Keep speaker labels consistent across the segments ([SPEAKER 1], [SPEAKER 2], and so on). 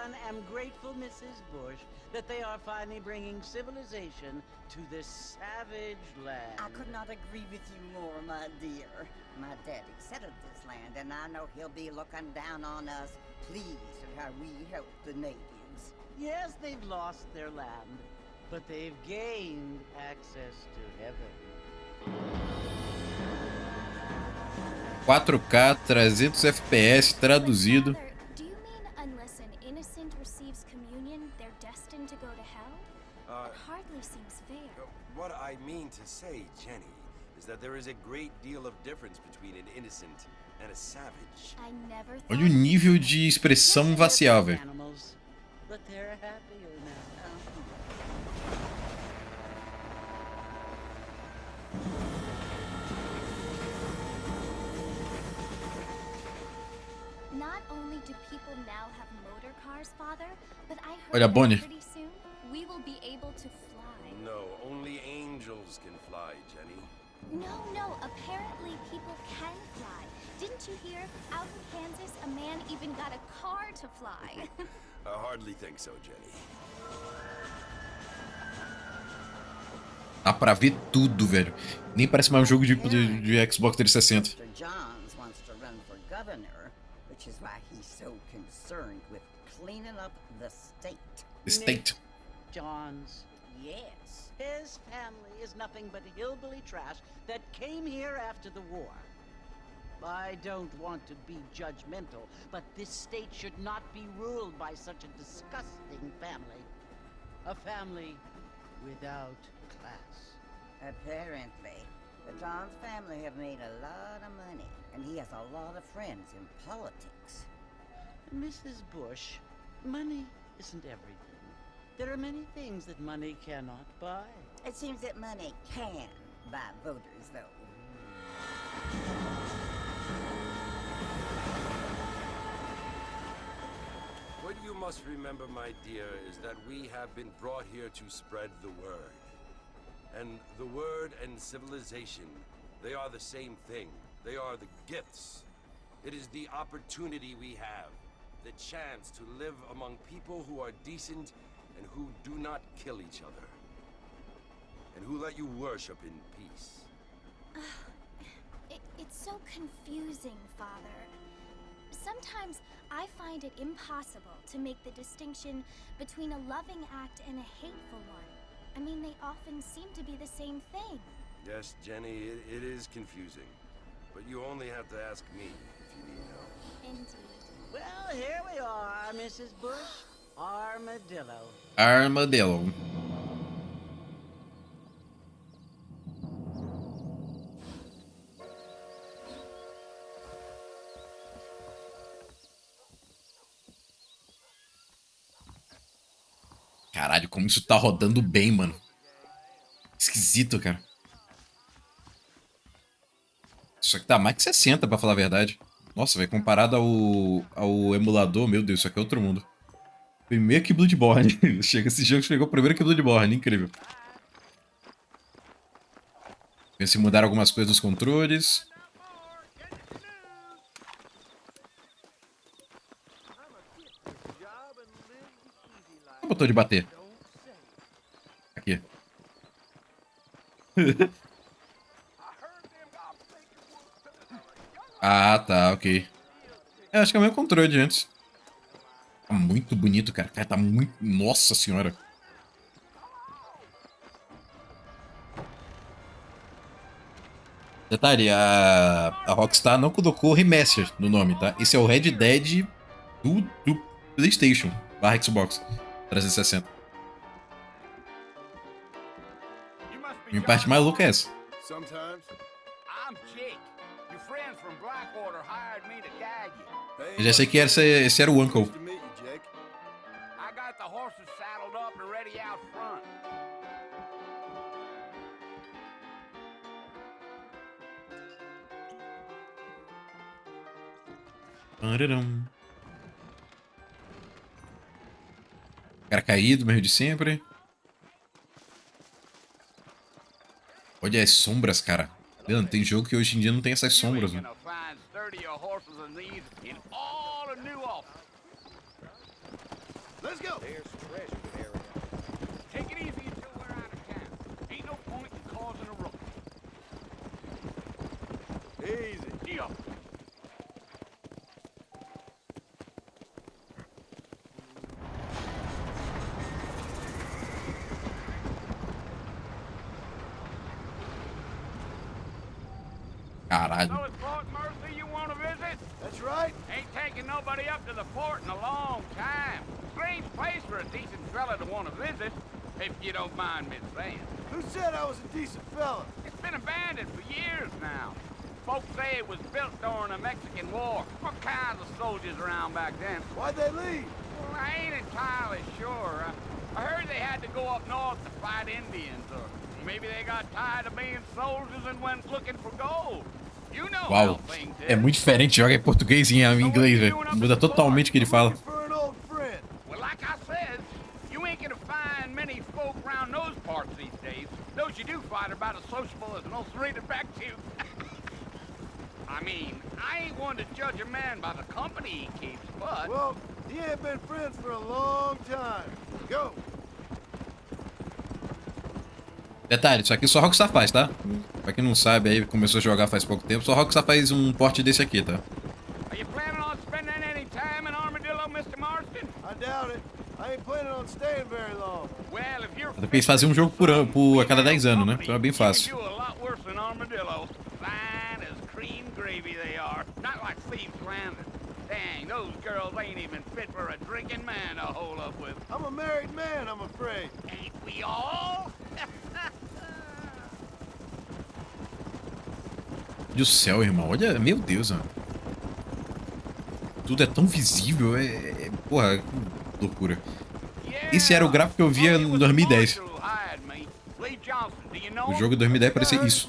[SPEAKER 1] one am grateful, Mrs. Bush, that they are finally bringing civilization to this savage land.
[SPEAKER 2] I could not agree with you more, my dear. My daddy settled this land, and I know he'll be looking down on us, pleased at how we help the natives.
[SPEAKER 1] Yes, they've lost their land, but they've gained access to heaven.
[SPEAKER 3] 4K, 300 FPS, traduzido.
[SPEAKER 4] Father, do you mean unless an innocent receives communion, they're destined to go to hell? It hardly seems fair.
[SPEAKER 5] What I mean to say, Jenny, is that there is a great deal of difference between an innocent and a savage.
[SPEAKER 4] I never thought
[SPEAKER 3] Olha o nível de expressão facial, velho.
[SPEAKER 1] Animals, but they're happier now.
[SPEAKER 4] Not only do people now have motor cars, Father, but I heard
[SPEAKER 3] Olha,
[SPEAKER 4] that
[SPEAKER 3] Bonnie.
[SPEAKER 4] pretty soon we will be able to fly.
[SPEAKER 5] No, only angels can fly, Jenny.
[SPEAKER 4] No, apparently people can fly. Didn't you hear? Out in Kansas, a man even got a car to fly.
[SPEAKER 5] I hardly think so, Jenny.
[SPEAKER 3] Dá pra ver tudo, velho. Nem parece mais um jogo de Xbox 360.
[SPEAKER 2] Mr. Johns wants to run for governor, which is why he's so concerned with cleaning up the state.
[SPEAKER 3] State.
[SPEAKER 1] Johns.
[SPEAKER 2] Yes.
[SPEAKER 1] His family is nothing but hillbilly trash that came here after the war. I don't want to be judgmental, but this state should not be ruled by such a disgusting family. A family without class.
[SPEAKER 2] Apparently. The Johns family have made a lot of money, and he has a lot of friends in politics.
[SPEAKER 1] Mrs. Bush, money isn't everything. There are many things that money cannot buy.
[SPEAKER 2] It seems that money can buy voters, though.
[SPEAKER 5] What you must remember, my dear, is that we have been brought here to spread the word. And the word and civilization, they are the same thing. They are the gifts. It is the opportunity we have, the chance to live among people who are decent and who do not kill each other, and who let you worship in peace.
[SPEAKER 4] It's so confusing, Father. Sometimes I find it impossible to make the distinction between a loving act and a hateful one. I mean, they often seem to be the same thing.
[SPEAKER 5] Yes, Jenny, it is confusing. But you only have to ask me if you need help.
[SPEAKER 4] Indeed.
[SPEAKER 1] Well, here we are, Mrs. Bush. Armadillo.
[SPEAKER 3] Armadillo. Caralho, como isso tá rodando bem, mano. Esquisito, cara. Isso aqui tá mais que 60, pra falar a verdade. Nossa, velho, comparado ao emulador, meu Deus, isso aqui é outro mundo. Primeiro que Bloodborne. Esse jogo chegou primeiro que Bloodborne, incrível. Ver se mudaram algumas coisas nos controles. O botão de bater. Aqui. Ah, tá, ok. É, acho que é o mesmo controle de antes. Tá muito bonito, cara. Cara, tá muito... Nossa senhora. Detalhe, a Rockstar não colocou Remaster no nome, tá? Esse é o Red Dead do PlayStation / Xbox 360. Minha parte mais louca é essa. Eu já sei que esse era o Uncle. Cara caído, mesmo de sempre. Olha as sombras, cara. Mano, tem jogo que hoje em dia não tem essas sombras, né?
[SPEAKER 6] Let's go.
[SPEAKER 7] There's treasure in area.
[SPEAKER 8] Take it easy until we're out of town. Ain't no point in causing a ruckus.
[SPEAKER 6] Easy.
[SPEAKER 8] Deal.
[SPEAKER 3] Caralho.
[SPEAKER 8] So it's Fort Mercy you want to visit?
[SPEAKER 6] That's right.
[SPEAKER 8] Ain't taking nobody up to the fort in a long time. Strange place for a decent fella to want to visit, if you don't mind me saying.
[SPEAKER 6] Who said I was a decent fella?
[SPEAKER 8] It's been abandoned for years now. Folks say it was built during the Mexican War. What kinds of soldiers around back then?
[SPEAKER 6] Why'd they leave?
[SPEAKER 8] Well, I ain't entirely sure. I heard they had to go up north to fight Indians, or maybe they got tired of being soldiers and went looking for gold. You know how
[SPEAKER 3] Uau,
[SPEAKER 8] things
[SPEAKER 3] é
[SPEAKER 8] is.
[SPEAKER 3] muito diferente joga em português e em inglês, velho. Muda totalmente o que ele fala.
[SPEAKER 6] Looking for an old friend.
[SPEAKER 8] Well, like I said, you ain't gonna find many folk around those parts these days. Those you do find are about as sociable as an ulcerated back tooth. I mean, I ain't one to judge a man by the company he keeps, but...
[SPEAKER 6] Well, he ain't been friends for a long time. Go.
[SPEAKER 3] Detalhe, isso aqui só Rockstar faz, tá? Pra quem não sabe aí, começou a jogar faz pouco tempo, só Rockstar faz um porte desse aqui, tá?
[SPEAKER 8] Are you planning on spending any time in Armadillo, Mr. Marston?
[SPEAKER 6] I doubt it. I ain't planning on staying very long.
[SPEAKER 8] Well, if you're...
[SPEAKER 3] Até porque eles faziam um jogo a cada 10 anos, né? Então é bem fácil.
[SPEAKER 8] You can do a lot worse than Armadillo. Fine as cream gravy they are. Not like Thieves Landing. Dang, those girls ain't even fit for a drinking man to hold up with.
[SPEAKER 6] I'm a married man, I'm afraid.
[SPEAKER 8] Ain't we all?
[SPEAKER 3] Meu Deus do céu, irmão. Olha, meu Deus, mano. Tudo é tão visível, porra, que loucura. Esse era o gráfico que eu via em 2010. O jogo de 2010 parecia isso.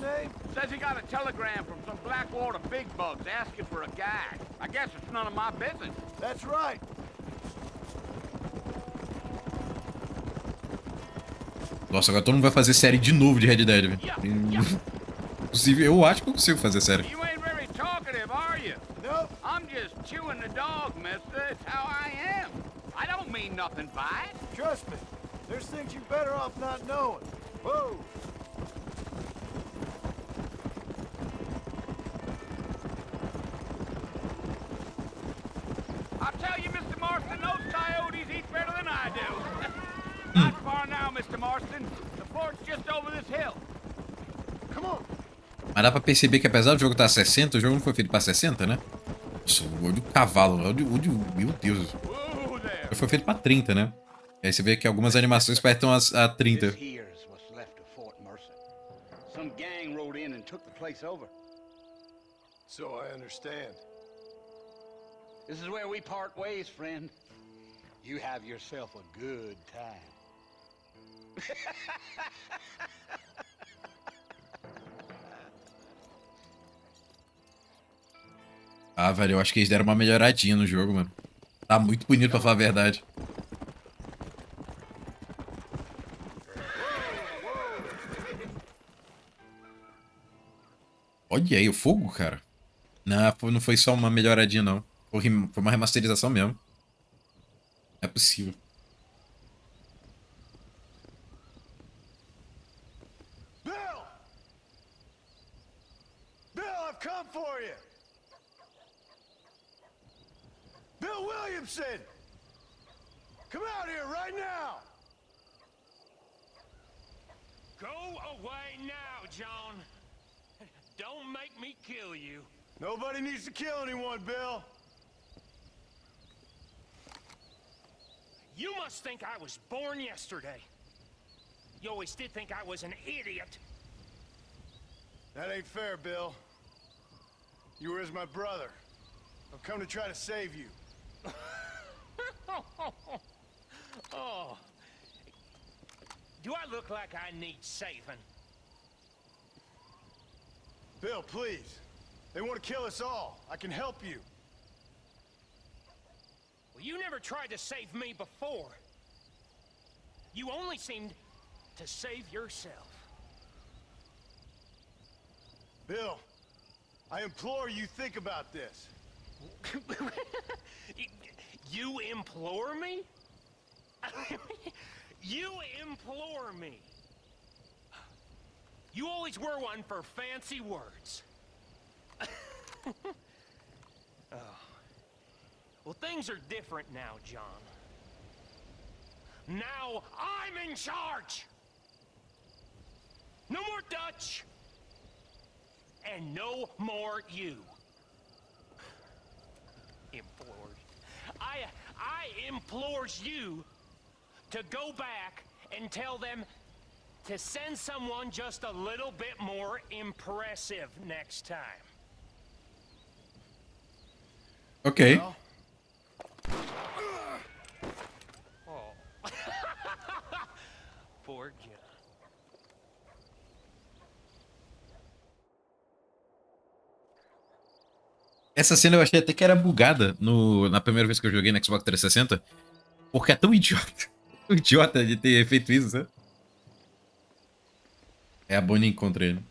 [SPEAKER 8] Says he got a telegram from some Blackwater big bugs asking for a guy. I guess it's none of my business.
[SPEAKER 6] That's right.
[SPEAKER 3] Nossa, agora todo mundo vai fazer série de novo de Red Dead, velho. Inclusive, eu acho que eu consigo fazer série.
[SPEAKER 8] You ain't very talkative, are you?
[SPEAKER 6] Nope.
[SPEAKER 8] I'm just chewing the dog, mister. It's how I am. I don't mean nothing by it.
[SPEAKER 6] Trust me. There's things you're better off not knowing. Whoa.
[SPEAKER 8] I'll tell you, Mr. Marston, those coyotes eat better than I do. Not far now, Mr. Marston. The fort's just over this hill.
[SPEAKER 6] Come on.
[SPEAKER 3] Mas dá pra perceber que apesar do jogo estar a 60, o jogo não foi feito pra 60, né? Nossa, olha o cavalo, olha meu Deus.
[SPEAKER 8] Whoa there.
[SPEAKER 3] Ele foi feito pra 30, né? E aí você vê que algumas animações parecem a 30.
[SPEAKER 9] This here's what's left of Fort Mercer. Some gang rode in and took the place over.
[SPEAKER 6] So I understand.
[SPEAKER 9] This is where we part ways, friend. You have yourself a good time.
[SPEAKER 3] Ah, velho, eu acho que eles deram uma melhoradinha no jogo, mano. Tá muito bonito pra falar a verdade. Olha aí o fogo, cara. Não foi só uma melhoradinha, não. Foi uma remasterização mesmo. Não é possível.
[SPEAKER 6] Bill! Bill, I've come for you! Bill Williamson! Come out here right now!
[SPEAKER 10] Go away now, John. Don't make me kill you.
[SPEAKER 6] Nobody needs to kill anyone, Bill.
[SPEAKER 10] You must think I was born yesterday. You always did think I was an idiot.
[SPEAKER 6] That ain't fair, Bill. You were as my brother. I've come to try to save you.
[SPEAKER 10] Oh. Do I look like I need saving?
[SPEAKER 6] Bill, please. They want to kill us all. I can help you.
[SPEAKER 10] Well, you never tried to save me before. You only seemed to save yourself.
[SPEAKER 6] Bill, I implore you think about this.
[SPEAKER 10] You implore me? You implore me. You always were one for fancy words. Oh. Well, things are different now, John. Now I'm in charge! No more Dutch! And no more you. Implores. I implores you to go back and tell them to send someone just a little bit more impressive next time.
[SPEAKER 3] Ok.
[SPEAKER 6] Well,
[SPEAKER 10] Oh. Poor John.
[SPEAKER 3] Essa cena eu achei até que era bugada na primeira vez que eu joguei no Xbox 360. Porque é tão idiota. Tão idiota de ter feito isso, sabe? É a Bonnie contra ele.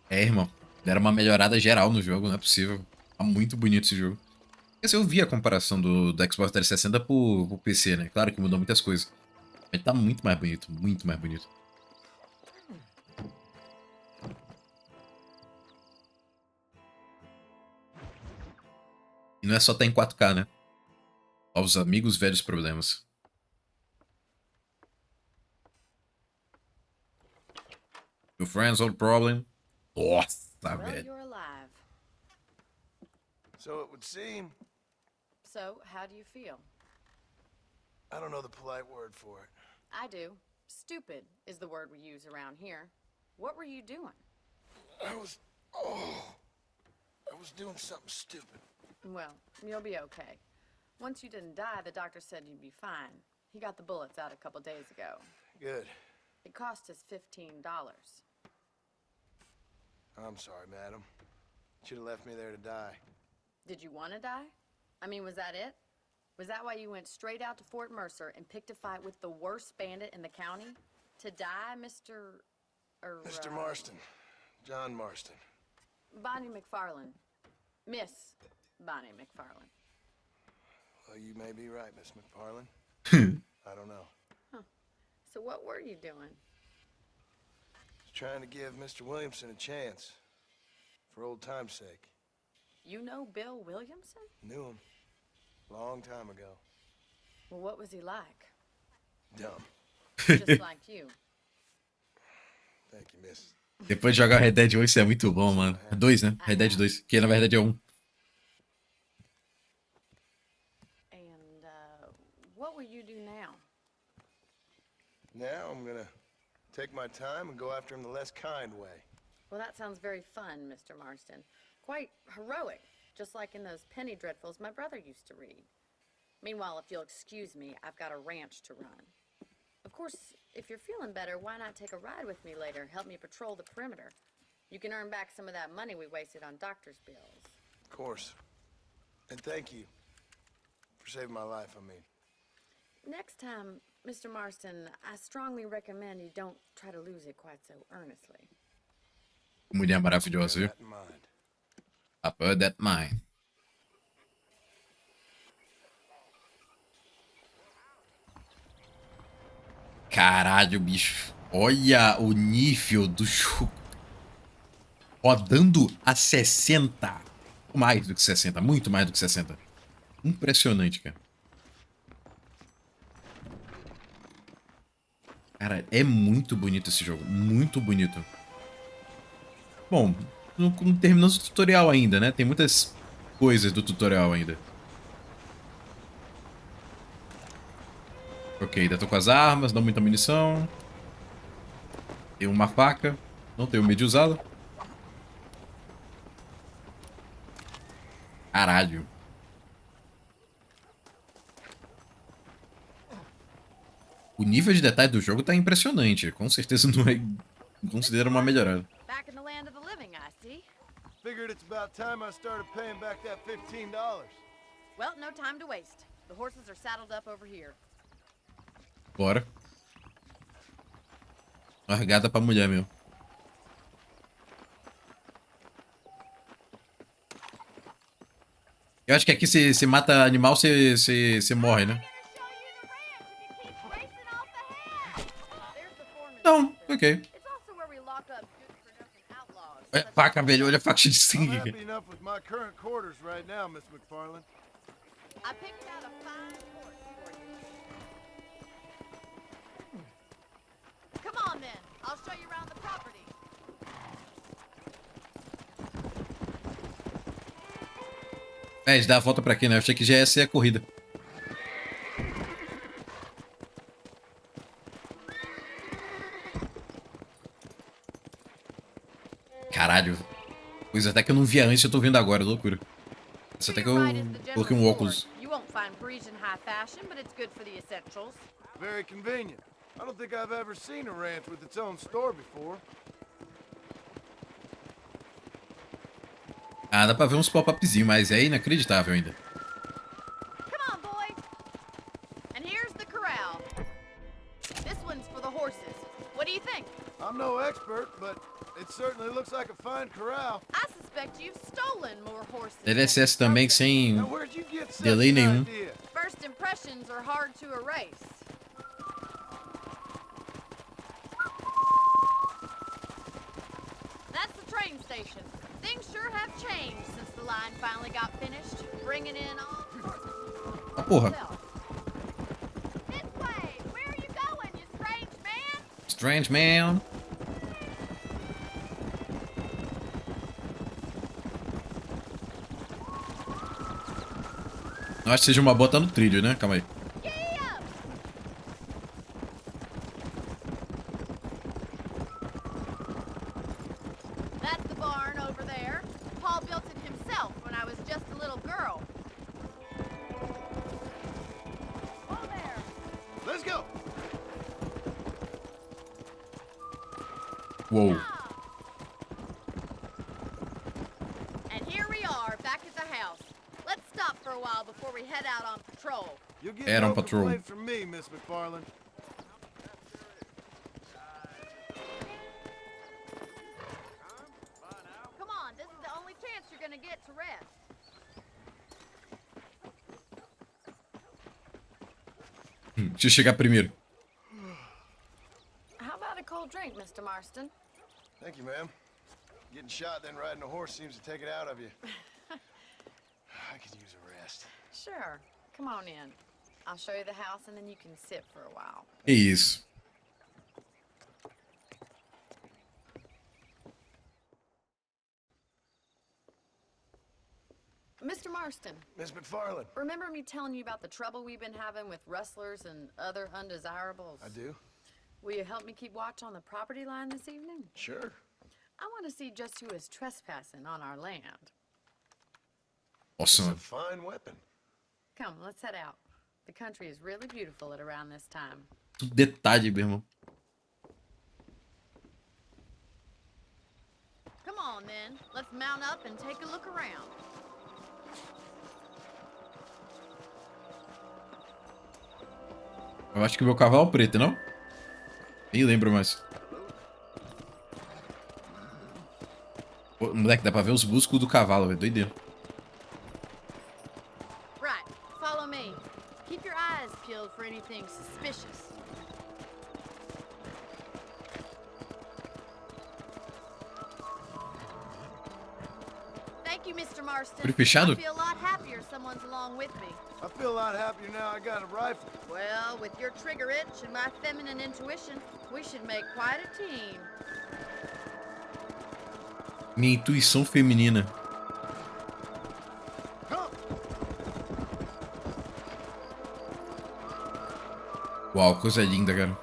[SPEAKER 3] É, irmão. Deram uma melhorada geral no jogo, não é possível. Tá muito bonito esse jogo. Porque assim, eu vi a comparação do Xbox 360 pro PC, né? Claro que mudou muitas coisas. Mas tá muito mais bonito, muito mais bonito. E não é só tá em 4K, né? Aos amigos, velhos problemas. New friends, old problem. Nossa,
[SPEAKER 7] Well,
[SPEAKER 3] velho.
[SPEAKER 7] you're alive.
[SPEAKER 6] so it would seem.
[SPEAKER 7] So, how do you feel?
[SPEAKER 6] I don't know the polite word for it.
[SPEAKER 7] I do. Stupid is the word we use around here. What were you doing?
[SPEAKER 6] I was doing something stupid.
[SPEAKER 7] Well, you'll be okay. Once you didn't die, the doctor said you'd be fine. He got the bullets out a couple days ago.
[SPEAKER 6] Good.
[SPEAKER 7] It cost us $15.
[SPEAKER 6] I'm sorry, madam. Should have left me there to die.
[SPEAKER 7] Did you want to die? I mean, was that it? Was that why you went straight out to Fort Mercer and picked a fight with the worst bandit in the county? To die, Mr.
[SPEAKER 6] Mr. Marston. John Marston.
[SPEAKER 7] Bonnie McFarlane. Miss Bonnie McFarlane.
[SPEAKER 6] Well, you may be right, Miss McFarlane. I don't know.
[SPEAKER 7] So what were you doing?
[SPEAKER 6] Just trying to give Mr. Williamson a chance. For old time's sake.
[SPEAKER 7] You know Bill Williamson?
[SPEAKER 6] Knew him. Long time ago.
[SPEAKER 7] Well, what was he like?
[SPEAKER 6] Dumb.
[SPEAKER 7] Just like you.
[SPEAKER 6] Thank you, miss.
[SPEAKER 3] Depois de jogar Red Dead 1, isso é muito bom, mano. É 2, né? Red Dead 2, que na verdade é 1.
[SPEAKER 7] And, what will you do now?
[SPEAKER 6] Now I'm gonna take my time and go after him the less kind way.
[SPEAKER 7] Well, that sounds very fun, Mr. Marston. Quite heroic, just like in those penny dreadfuls my brother used to read. Meanwhile, if you'll excuse me, I've got a ranch to run. Of course, if you're feeling better, why not take a ride with me later? Help me patrol the perimeter. You can earn back some of that money we wasted on doctor's bills.
[SPEAKER 6] Of course. And thank you for saving my life, I mean.
[SPEAKER 7] Next time, Mr. Marston, I strongly recommend you don't try to lose it quite so earnestly.
[SPEAKER 3] Mulher maravilhosa, viu?
[SPEAKER 6] That in mind.
[SPEAKER 3] I put that mine. Caralho, bicho. Olha o nível do jogo. Rodando a 60. Mais do que 60. Muito mais do que 60. Impressionante, cara. Cara, é muito bonito esse jogo. Muito bonito. Bom, não terminamos o tutorial ainda, né? Tem muitas coisas do tutorial ainda. Ok, ainda tô com as armas, não muita munição. Tem uma faca. Não tenho medo de usá-la. Caralho. O nível de detalhe do jogo tá impressionante. Com certeza não é... Considero uma melhorada.
[SPEAKER 7] Back in the land of the living, I see.
[SPEAKER 6] Figured it's about time I started paying back that $15.
[SPEAKER 7] Well, no time to waste. The horses are saddled up over here.
[SPEAKER 3] Bora. Largada pra mulher, meu. Eu acho que aqui se mata animal, você morre, né? Não, ok. É faca, velho. Olha a faca de
[SPEAKER 6] I'm
[SPEAKER 3] sangue.
[SPEAKER 6] happy enough with my current quarters right now, Miss McFarland.
[SPEAKER 7] I picked out a fine horse for you. Come on then, I'll show you around the property.
[SPEAKER 3] É, de dar a volta pra aqui, né? Eu achei que já ia ser a corrida. Caralho. Coisa até que eu não via antes, eu tô vendo agora, loucura. Isso até que eu coloquei um óculos.
[SPEAKER 7] You won't find Parisian high fashion, but it's good for the essentials.
[SPEAKER 6] Very convenient. I don't think I've ever seen a ranch with its own store before.
[SPEAKER 3] Ah, dá pra ver uns pop-upzinhos, mas é inacreditável ainda.
[SPEAKER 7] Come on, boys. And here's the corral. This one's for the horses. What do you think?
[SPEAKER 6] I'm no expert, but it certainly looks like a fine corral.
[SPEAKER 7] I suspect you've stolen more horses.
[SPEAKER 3] DLSS também sem
[SPEAKER 6] Now, where'd you get such
[SPEAKER 3] delay
[SPEAKER 6] an
[SPEAKER 3] nenhum.
[SPEAKER 6] idea?
[SPEAKER 7] First impressions are hard to erase. That's the train station. Things sure have changed since the line finally got finished, bringing in all sorts of
[SPEAKER 3] Ah, porra.
[SPEAKER 7] This way! Where are you going, you strange man?
[SPEAKER 3] Strange man. Não acho que seja uma bota no trilho, né? Calma aí.
[SPEAKER 7] Yeah! That's the barn over there. Paul built it himself when I was just a little girl. Oh, there!
[SPEAKER 6] Let's go.
[SPEAKER 3] Uou.
[SPEAKER 7] And here we are, back at the house. Let's stop for a while before we head out on patrol.
[SPEAKER 6] You'll get
[SPEAKER 3] Head on
[SPEAKER 6] no
[SPEAKER 3] patrol.
[SPEAKER 6] complaint from me, Miss McFarland.
[SPEAKER 7] Come on, this is the only chance you're gonna get to rest.
[SPEAKER 3] Deixa eu chegar primeiro.
[SPEAKER 7] How about a cold drink, Mr. Marston?
[SPEAKER 6] Thank you, ma'am. Getting shot then riding a horse seems to take it out of you. I could use a rest.
[SPEAKER 7] Sure. Come on in. I'll show you the house and then you can sit for a while.
[SPEAKER 3] Que isso?
[SPEAKER 7] Mr. Marston,
[SPEAKER 6] Miss McFarland.
[SPEAKER 7] remember me telling you about the trouble we've been having with rustlers and other undesirables?
[SPEAKER 6] I do?
[SPEAKER 7] Will you help me keep watch on the property line this evening?
[SPEAKER 6] Sure.
[SPEAKER 7] I want to see just who is trespassing on our land.
[SPEAKER 6] It's
[SPEAKER 3] Nossa,
[SPEAKER 6] a
[SPEAKER 3] mano.
[SPEAKER 6] fine weapon.
[SPEAKER 7] Come, let's head out. The country is really beautiful at around this time.
[SPEAKER 3] Tudo detalhe, meu irmão.
[SPEAKER 7] Come on, then. Let's mount up and take a look around.
[SPEAKER 3] Eu acho que o meu cavalo é o preto, não? Nem lembro mais. Pô, moleque, dá pra ver os músculos do cavalo, velho. Doideira.
[SPEAKER 7] Right. Follow me. Keep your eyes peeled for anything suspicious. Thank you, Mr. Marston.
[SPEAKER 3] Olho fechado?
[SPEAKER 7] I feel a lot happier someone's along with me.
[SPEAKER 6] I feel a lot happier now I got a rifle.
[SPEAKER 7] Well, with your trigger itch and my feminine intuition, we should make quite a team.
[SPEAKER 3] Minha intuição feminina. Uau, coisa linda, cara.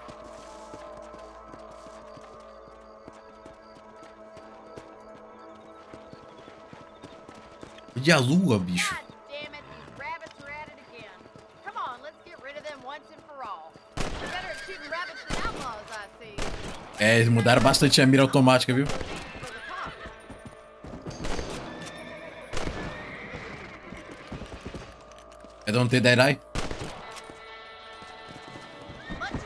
[SPEAKER 3] E a lua, bicho.
[SPEAKER 7] God damn it, these rabbits are at it again. Come on, let's get rid of them once and for all. They're better at shooting rabbits than outlaws, I see.
[SPEAKER 3] É, eles mudaram bastante a mira automática, viu?
[SPEAKER 7] For the top.
[SPEAKER 3] É de onde tem Deadeye?
[SPEAKER 7] Much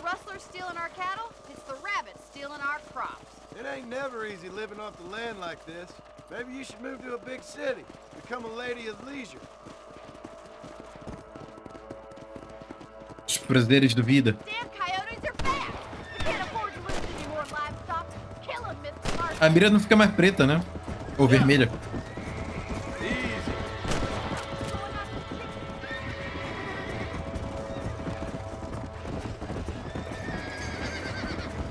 [SPEAKER 7] rustlers stealing our cattle, it's the rabbits stealing our crops.
[SPEAKER 6] It ain't never easy living off the land like this. Maybe you should move to a big city. Become a lady of leisure.
[SPEAKER 3] Os prazeres da vida.
[SPEAKER 7] Damn coyotes are fast. We can't afford to lose any more livestock. Kill them, Mr. Marston.
[SPEAKER 3] A mira não fica mais preta, né? Ou vermelha.
[SPEAKER 6] Easy.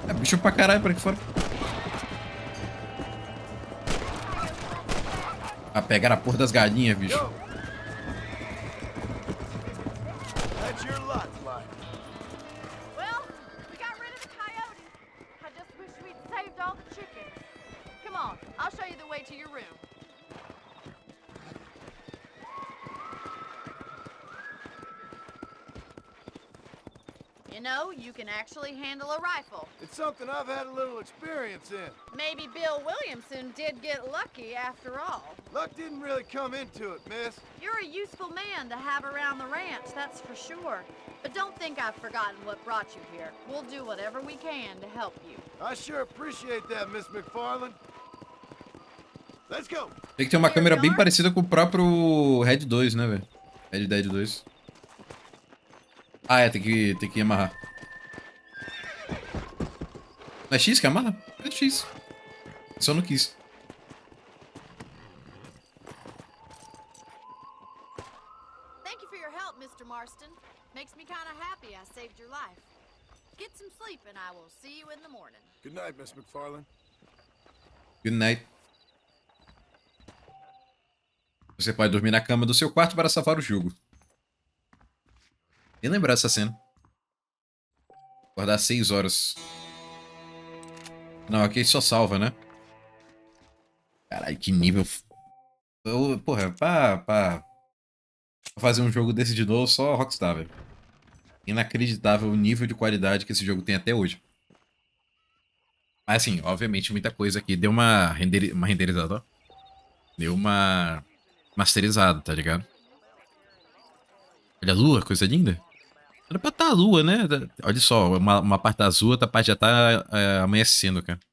[SPEAKER 3] É bicho pra caralho pra aqui fora. Ah, pegaram a porra das galinhas, bicho.
[SPEAKER 6] Go. That's your lot, Mike.
[SPEAKER 7] Well, we got rid of the coyotes. I just wish we'd saved all the chickens. Come on, I'll show you the way to your room. You know, you can actually handle a rifle.
[SPEAKER 6] It's something I've had a little experience in.
[SPEAKER 7] Maybe Bill Williamson did get lucky after all.
[SPEAKER 6] Luck didn't really come into it, miss.
[SPEAKER 7] You're a useful man to have around the ranch, that's for sure. But don't think I've forgotten what brought you here. We'll do whatever we can to help you.
[SPEAKER 6] I sure appreciate that, Miss McFarland. Let's go.
[SPEAKER 3] Tem que ter uma câmera bem parecida com o próprio Red 2, né, velho? Red Dead 2. Ah, é, tem que amarrar. Não é X que amarra? É X. Só não quis.
[SPEAKER 7] Thank you for your help, Mr. Marston. Makes me kind of happy I saved your life. Get some sleep and I will see you in the morning.
[SPEAKER 6] Good night, Miss McFarland.
[SPEAKER 3] Good night. Você pode dormir na cama do seu quarto para salvar o jogo. Nem lembrar dessa cena. Acordar 6 horas. Não, aqui só salva, né? Caralho, que nível. Porra, pra fazer um jogo desse de novo, só Rockstar, velho. Inacreditável o nível de qualidade que esse jogo tem até hoje. Mas assim, obviamente muita coisa aqui deu uma renderizada, ó. Deu uma masterizada, tá ligado? Olha a lua, coisa linda. Era pra estar a lua, né? Olha só, uma parte da lua, outra parte já tá amanhecendo, cara.